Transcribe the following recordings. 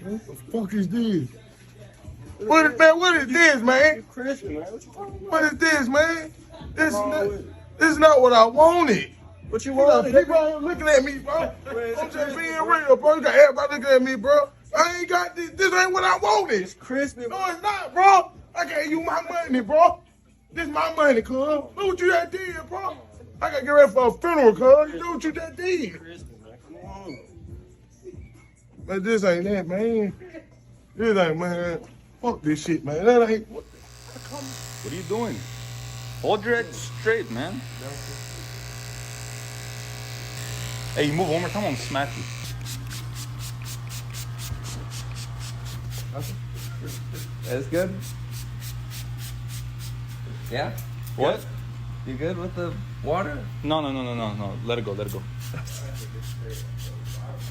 What the fuck is this? What is this, man? Christian, man. What you talking about? What is this, man? This is not what I wanted. What you Got want? people out here looking at me, bro. I'm just being real, bro. You got everybody looking at me, bro. I ain't got this. This ain't what I wanted. It's Christmas. No, it's not, bro. I gave you my money, bro. This my money, cuz. Look what you that did, bro. I gotta get ready for a funeral, cuz. You know what you that did. Christmas, man. Come on. But this ain't that, man. This ain't, man. Fuck this shit, man. That ain't. What are you doing? Hold your head straight, man. Hey, you move one more time, I'm gonna smack you. That's good? Yeah? What? You good with the water? No. Let it go.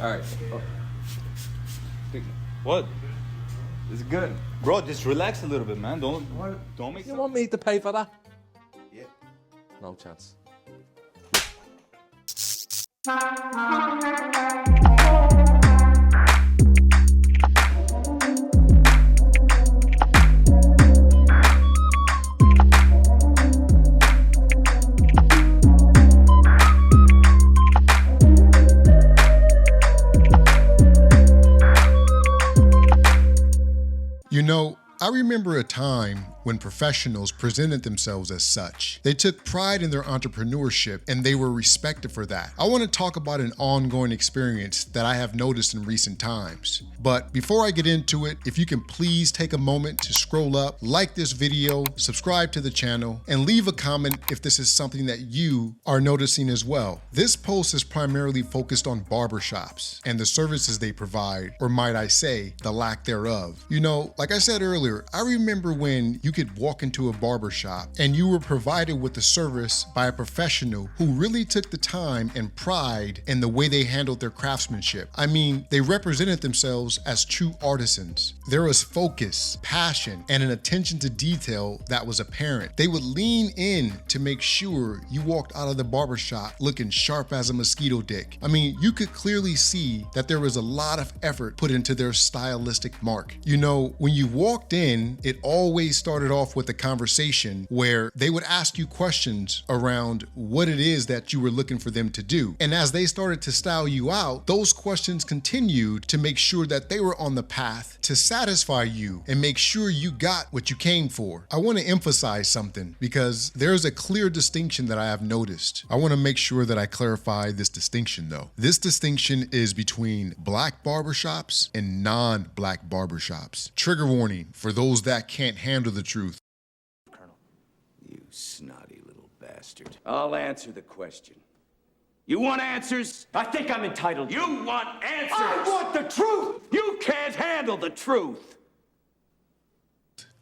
All right. What? It's good. Bro, just relax a little bit, man. Don't make You want me to pay for that? Yeah. No chance. You know, I remember a time when professionals presented themselves as such. They took pride in their entrepreneurship and they were respected for that. I want to talk about an ongoing experience that I have noticed in recent times. But before I get into it, if you can please take a moment to scroll up, like this video, subscribe to the channel, and leave a comment if this is something that you are noticing as well. This post is primarily focused on barbershops and the services they provide, or might I say, the lack thereof. You know, like I said earlier, I remember when you could walk into a barbershop and you were provided with a service by a professional who really took the time and pride in the way they handled their craftsmanship. I mean, they represented themselves as true artisans. There was focus, passion, and an attention to detail that was apparent. They would lean in to make sure you walked out of the barbershop looking sharp as a mosquito dick. I mean, you could clearly see that there was a lot of effort put into their stylistic mark. You know, when you walked in, it always started off with a conversation where they would ask you questions around what it is that you were looking for them to do. And as they started to style you out, those questions continued to make sure that they were on the path to satisfy you and make sure you got what you came for. I want to emphasize something because there's a clear distinction that I have noticed. I want to make sure that I clarify this distinction though. This distinction is between black barbershops and non-black barbershops. Trigger warning for those that can't handle the truth. Colonel. You snotty little bastard. I'll answer the question. You want answers? I think I'm entitled. You want answers? I want the truth! You can't handle the truth.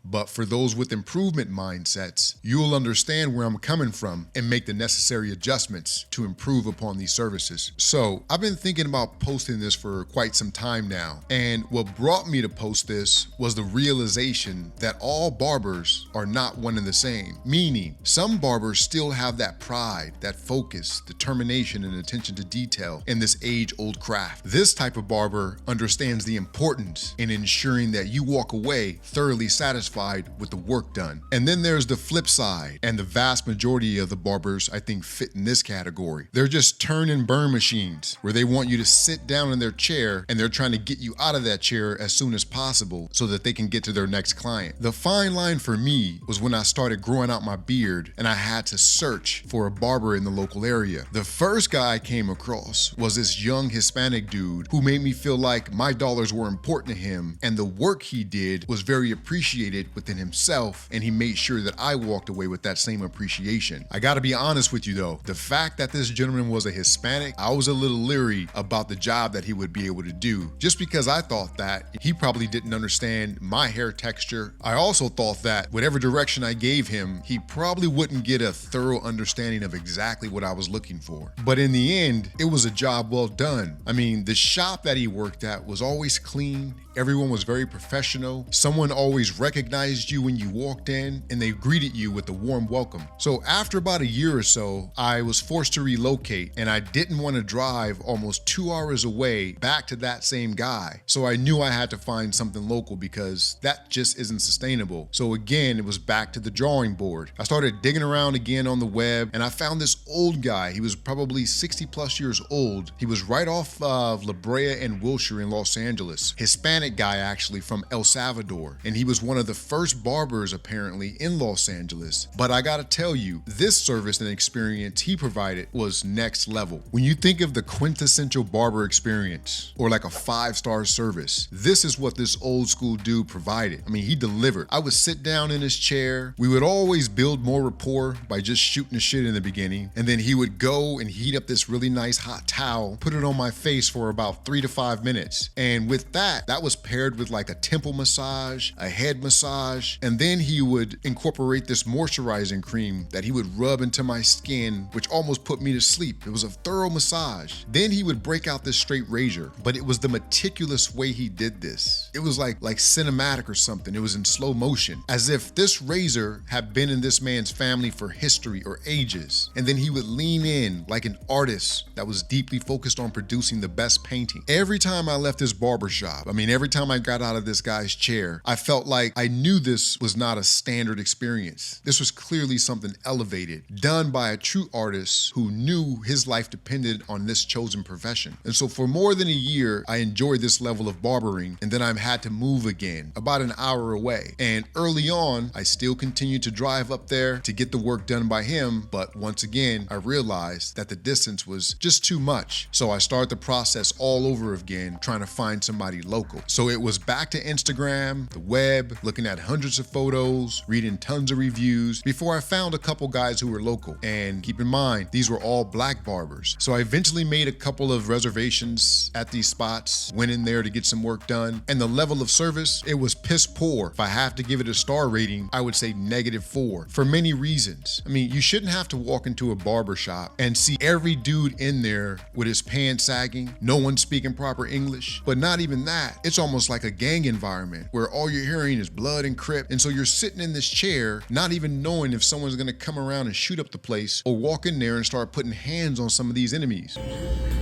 But for those with improvement mindsets, you'll understand where I'm coming from and make the necessary adjustments to improve upon these services. So I've been thinking about posting this for quite some time now. And what brought me to post this was the realization that all barbers are not one and the same. Meaning, some barbers still have that pride, that focus, determination, and attention to detail in this age-old craft. This type of barber understands the importance in ensuring that you walk away thoroughly satisfied with the work done. And then there's the flip side, and the vast majority of the barbers I think fit in this category. They're just turn and burn machines where they want you to sit down in their chair and they're trying to get you out of that chair as soon as possible so that they can get to their next client. The fine line for me was when I started growing out my beard and I had to search for a barber in the local area. The first guy I came across was this young Hispanic dude who made me feel like my dollars were important to him and the work he did was very appreciated within himself, and he made sure that I walked away with that same appreciation. I gotta be honest with you though, the fact that this gentleman was a Hispanic, I was a little leery about the job that he would be able to do, just because I thought that he probably didn't understand my hair texture. I also thought that whatever direction I gave him, he probably wouldn't get a thorough understanding of exactly what I was looking for. But in the end, it was a job well done. I mean, the shop that he worked at was always clean, Everyone was very professional. Someone always recognized you when you walked in, and they greeted you with a warm welcome. So after about a year or so, I was forced to relocate, and I didn't want to drive almost 2 hours away back to that same guy. So I knew I had to find something local because that just isn't sustainable. So again, it was back to the drawing board. I started digging around again on the web, and I found this old guy. He was probably 60 plus years old. He was right off of La Brea and Wilshire in Los Angeles. Hispanic guy, actually, from El Salvador. And he was one of the first barbers apparently in Los Angeles. But I gotta tell you, this service and experience he provided was next level. When you think of the quintessential barber experience, or like a 5-star service, this is what this old school dude provided. I mean, he delivered. I would sit down in his chair. We would always build more rapport by just shooting the shit in the beginning. And then he would go and heat up this really nice hot towel, put it on my face for about 3 to 5 minutes. And with that was paired with like a temple massage, a head massage, and then he would incorporate this moisturizing cream that he would rub into my skin, which almost put me to sleep. It was a thorough massage. Then he would break out this straight razor, but it was the meticulous way he did this. It was like cinematic or something. It was in slow motion, as if this razor had been in this man's family for history or ages. And then he would lean in like an artist that was deeply focused on producing the best painting. Every time I left this barbershop, every time I got out of this guy's chair, I felt like I knew this was not a standard experience. This was clearly something elevated, done by a true artist who knew his life depended on this chosen profession. And so for more than a year, I enjoyed this level of barbering, and then I had to move again, about an hour away. And early on, I still continued to drive up there to get the work done by him, but once again, I realized that the distance was just too much. So I started the process all over again, trying to find somebody local. So it was back to Instagram, the web, looking at hundreds of photos, reading tons of reviews, before I found a couple guys who were local. And keep in mind, these were all black barbers. So I eventually made a couple of reservations at these spots, went in there to get some work done, and the level of service, it was piss poor. If I have to give it a star rating, I would say -4, for many reasons. You shouldn't have to walk into a barbershop and see every dude in there with his pants sagging, no one speaking proper English. But not even that, it's almost like a gang environment where all you're hearing is blood and crip. And so you're sitting in this chair, not even knowing if someone's gonna come around and shoot up the place or walk in there and start putting hands on some of these enemies.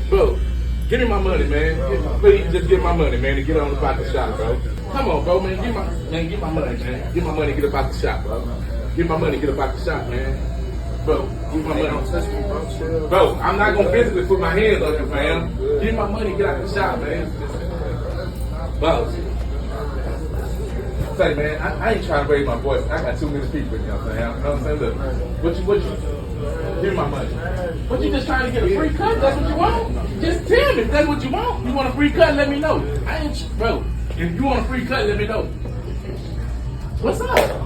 Bro, give me my money, man. Please just get my money, man, and get on about the shop, bro. Come on, bro, man. Get my money, man. Get my money, get about the shop, bro. Get my money, get about the shop, man. Bro, give my money. Don't touch me, bro. Bro, I'm not gonna physically put my hands on you, fam. Give my money, get out the shop, man. Bro. Say, man, I ain't trying to raise my voice. I got too many people, you know what I'm saying? Look, what you, give me my money. What, you just trying to get a free cut? That's what you want? Just tell me if that's what you want. You want a free cut, let me know. Bro, if you want a free cut, let me know. What's up?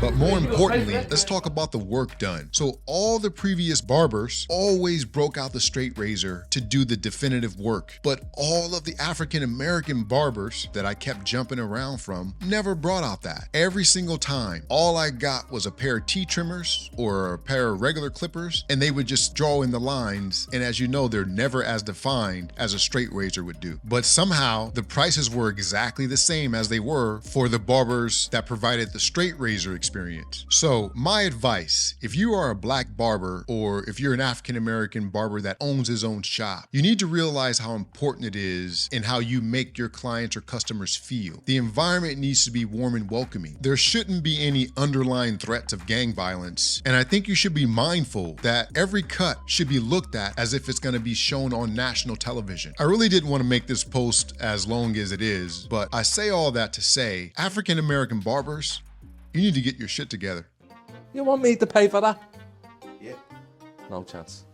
But more importantly, let's talk about the work done. So all the previous barbers always broke out the straight razor to do the definitive work. But all of the African American barbers that I kept jumping around from never brought out that. Every single time, all I got was a pair of T-trimmers or a pair of regular clippers, and they would just draw in the lines. And as you know, they're never as defined as a straight razor would do. But somehow the prices were exactly the same as they were for the barbers that provided the straight razor experience. So my advice, if you are a black barber or if you're an African American barber that owns his own shop, you need to realize how important it is in how you make your clients or customers feel. The environment needs to be warm and welcoming. There shouldn't be any underlying threats of gang violence. And I think you should be mindful that every cut should be looked at as if it's going to be shown on national television. I really didn't want to make this post as long as it is, but I say all that to say, African American barbers, you need to get your shit together. You want me to pay for that? Yeah. No chance.